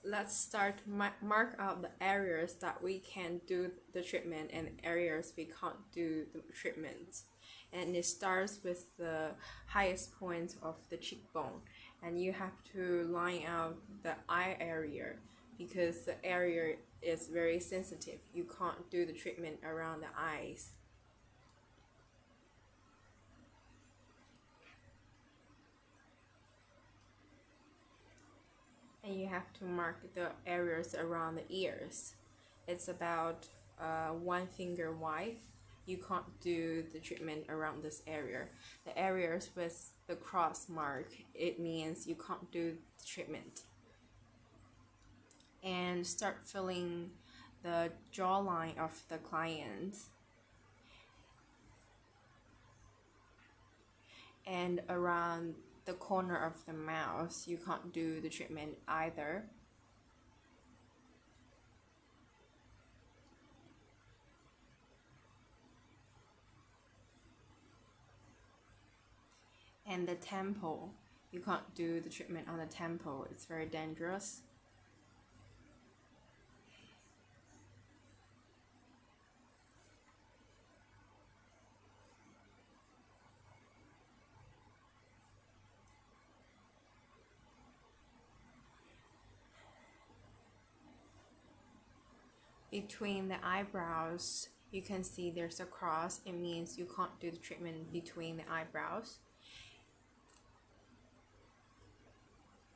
let's start mark out the areas that we can do the treatment and areas we can't do the treatment. And it starts with the highest point of the cheekbone, and you have to line out the eye area because the area is very sensitive. You can't do the treatment around the eyes. And you have to mark the areas around the ears. It's about 1 finger wide. You can't do the treatment around this area. The areas with the cross mark, it means you can't do the treatment. And start filling the jawline of the client. And around the corner of the mouth, you can't do the treatment either. And the temple, you can't do the treatment on the temple, it's very dangerous. Between the eyebrows, you can see there's a cross. It means you can't do the treatment between the eyebrows.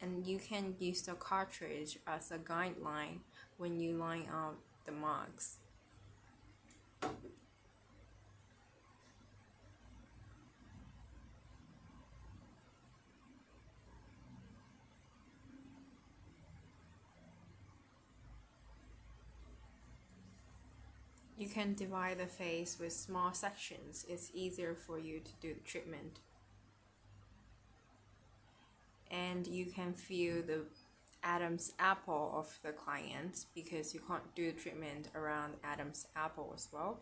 And you can use the cartridge as a guideline when you line out the marks. You can divide the face with small sections. It's easier for you to do the treatment. And you can feel the Adam's apple of the client because you can't do the treatment around Adam's apple as well.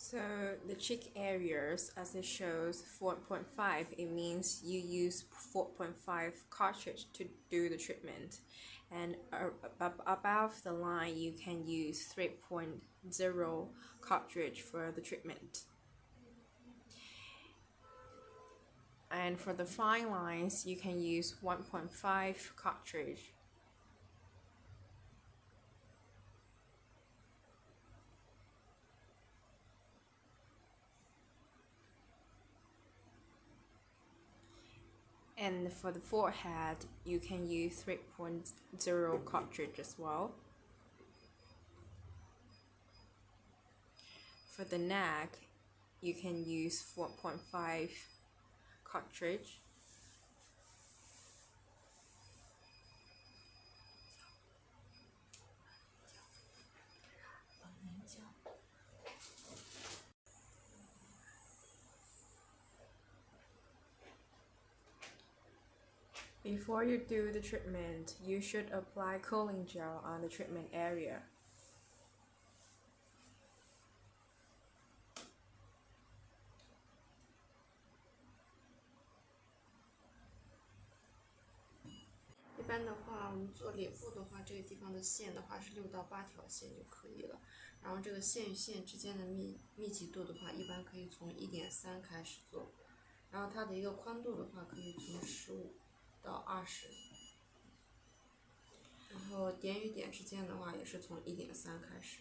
So the cheek areas, as it shows 4.5, it means you use 4.5 cartridge to do the treatment. And above the line, you can use 3.0 cartridge for the treatment. And for the fine lines, you can use 1.5 cartridge. And for the forehead, you can use 3.0 cartridge as well. For the neck, you can use 4.5 cartridge. Before you do the treatment, you should apply cooling gel on the treatment area.一般的话，我们做脸部的话，这个地方的线的话是6到8条线就可以了。然后这个线与线之间的密集度的话，一般可以从1.3开始做。然后它的一个宽度的话，可以从15到20。然后点与点之间的话，也是从1.3开始。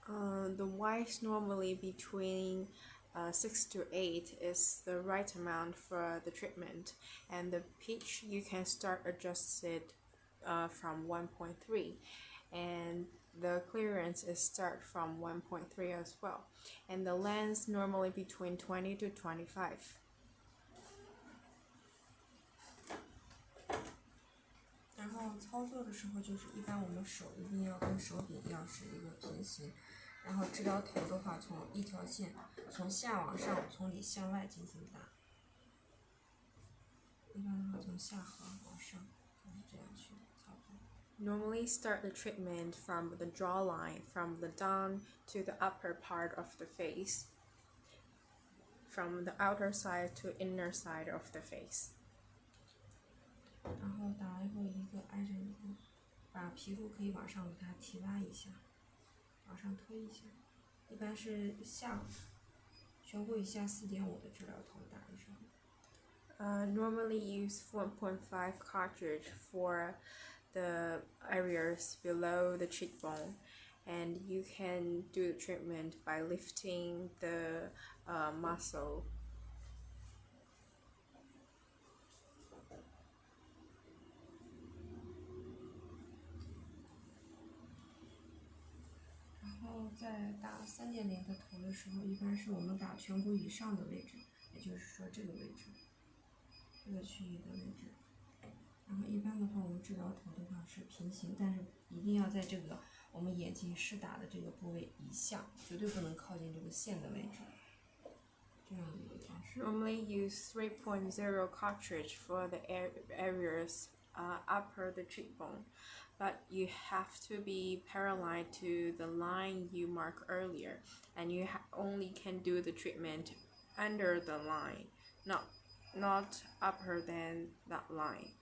The width normally between 6 to 8 is the right amount for the treatment, and the pitch you can start adjust it from 1.3, and the clearance is start from 1.3 as well, and the length normally between 20 to 25. 然后操作的时候，就是一般我们手一定要跟手柄要是一个平行，然后治疗头的话，从一条线从下往上，从里向外进行打。一般的话，从下颌往上，这样去操作。Normally start the treatment from the jawline, from the down to the upper part of the face, from the outer side to inner side of the face. 然后打完以后，一个挨着一个，把皮肤可以往上给它提拉一下，往上推一下。一般是颧骨以下4.5的治疗头打的时候。Normally use 1.5 cartridge for the areas below the cheekbone, and you can do the treatment by lifting the muscle. 然后在打3.0的头的时候，一般是我们打颧骨以上的位置，也就是说这个位置，这个区域的位置。然后一般的话，我们治疗头的话是平行，但是一定要在这个我们眼睛施打的这个部位以下，绝对不能靠近这个线的位置。这样的一个方式。Normally use 3.0 cartridge for the areas upper the cheekbone, but you have to be parallel to the line you marked earlier, and you only can do the treatment under the line, not upper than that line.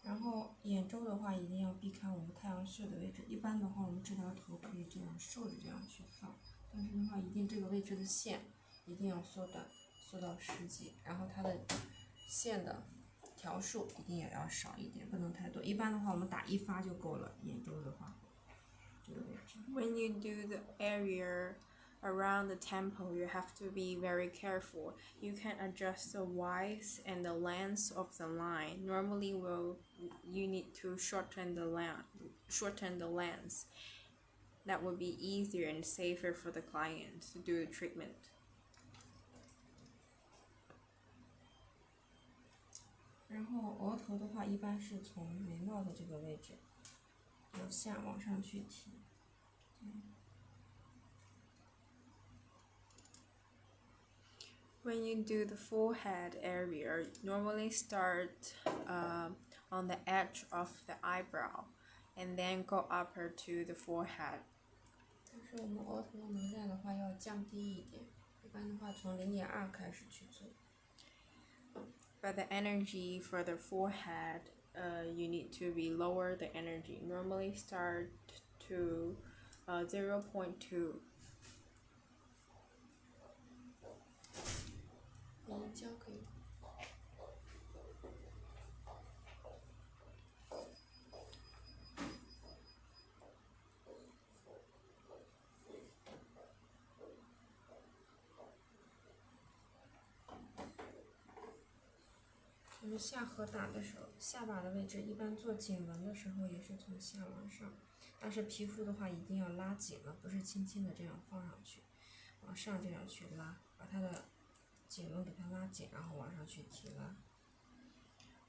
然后眼周的话，一定要避开我们太阳穴的位置。一般的话，我们治疗头可以这样竖着这样去放，但是的话，一定这个位置的线一定要缩短，缩到10几，然后它的线的条数一定也要少一点，不能太多。一般的话，我们打1发就够了。眼周的话，这个位置。When you do the area around the temple, you have to be very careful. You can adjust the width and the length of the line. Normally, you need to shorten the length. That would be easier and safer for the client to do the treatment. 然后额头的话，一般是从眉毛的这个位置由下往上去提。When you do the forehead area, normally start on the edge of the eyebrow, and then go upper to the forehead. 但是我们额头的能量的话要降低一点，一般的话从0.2开始去做。But the energy for the forehead, you need to be lower the energy. Normally start to 0.2. 眼胶可以。就是下颌打的时候，下巴的位置一般做颈纹的时候也是从下往上，但是皮肤的话一定要拉紧了，不是轻轻的这样放上去，往上这样去拉，把它的颈纹给它拉紧，然后往上去提拉。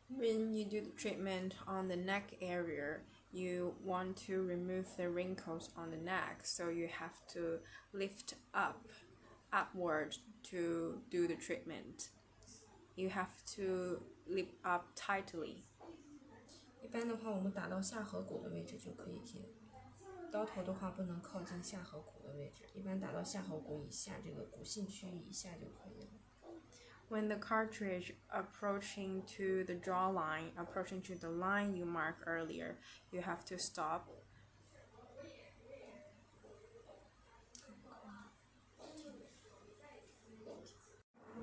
When you do the treatment on the neck area, you want to remove the wrinkles on the neck, so you have to lift upward to do the treatment. You have to lift up tightly. 一般的话，我们打到下颌骨的位置就可以停。刀头的话不能靠近下颌骨的位置，一般打到下颌骨以下这个骨性区域以下就可以了。When the cartridge approaching to the jawline, approaching to the line you marked earlier, you have to stop.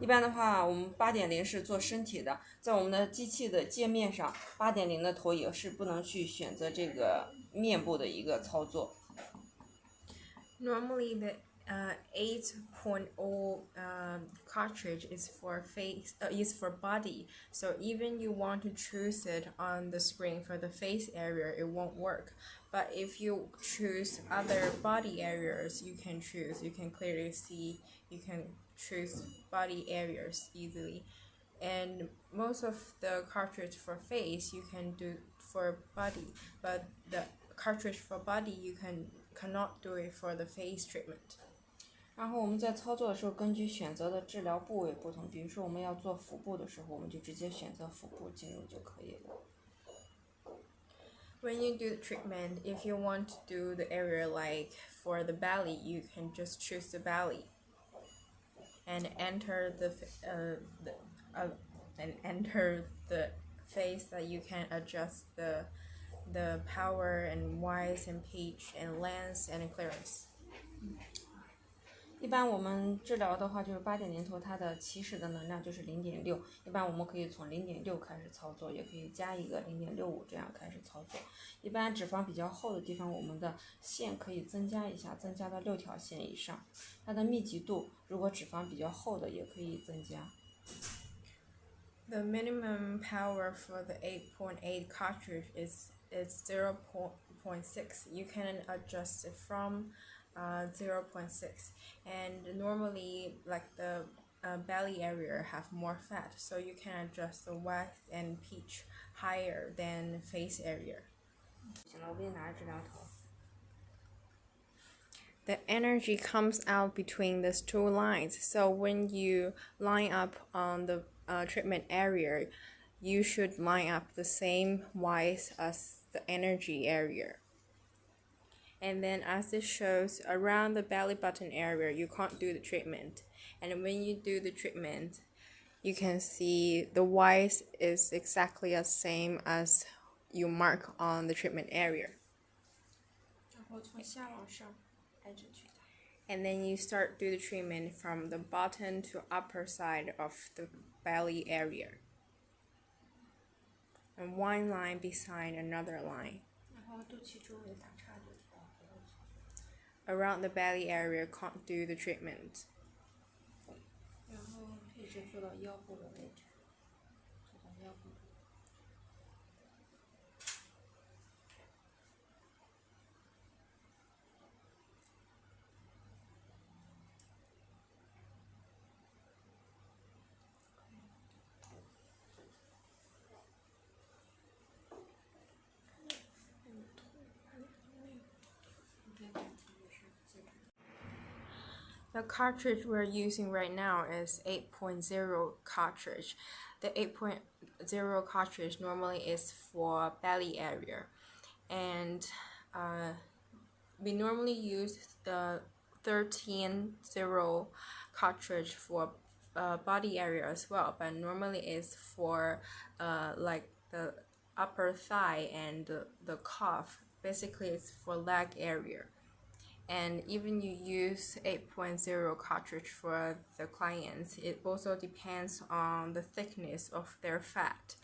一般的话，我们8.0是做身体的，在我们的机器的界面上，8.0的投影是不能去选择这个面部的一个操作。Normally, the 8.0 cartridge is for body. So even you want to choose it on the screen for the face area, it won't work. But if you choose other body areas, you can choose. You can clearly see. You can choose body areas easily. And most of the cartridge for face you can do for body, but the cartridge for body you cannot do it for the face treatment. 然后我们在操作的时候，根据选择的治疗部位不同，比如说我们要做腹部的时候，我们就直接选择腹部进入就可以了。When you do the treatment, if you want to do the area like for the belly, you can just choose the belly and enter the face that you can adjust the power and width and pitch and length and clearance. 一般我们治疗的话，就是8点零头，它的起始的能量就是0.6。一般我们可以从0.6开始操作，也可以加一个0.65，这样开始操作。一般脂肪比较厚的地方，我们的线可以增加一下，增加到6条线以上。它的密集度，如果脂肪比较厚的，也可以增加。The minimum power for the 8.8 cartridge is 0.6. You can adjust it from 0.6, and normally like the belly area have more fat, so you can adjust the width and pitch higher than face area. 行了，我给你拿着治疗头。The energy comes out between these two lines, so when you line up on the treatment area, you should line up the same width as the energy area. And then as it shows, around the belly button area you can't do the treatment, and when you do the treatment you can see the width is exactly the same as you mark on the treatment area. 然后从下往上挨着去打。And then you start do the treatment from the bottom to upper side of the belly area, and one line beside another line. 然后肚脐周围打叉就知道不要做。Around the belly area can't do the treatment. 然后一直做到腰部的位置，做到腰部。The cartridge we're using right now is 8.0 cartridge. The 8.0 cartridge normally is for belly area, and we normally use the 13.0 cartridge for body area as well, but normally is for like the upper thigh and the calf. Basically it's for leg area. And even you use 8.0 cartridge for the clients, it also depends on the thickness of their fat.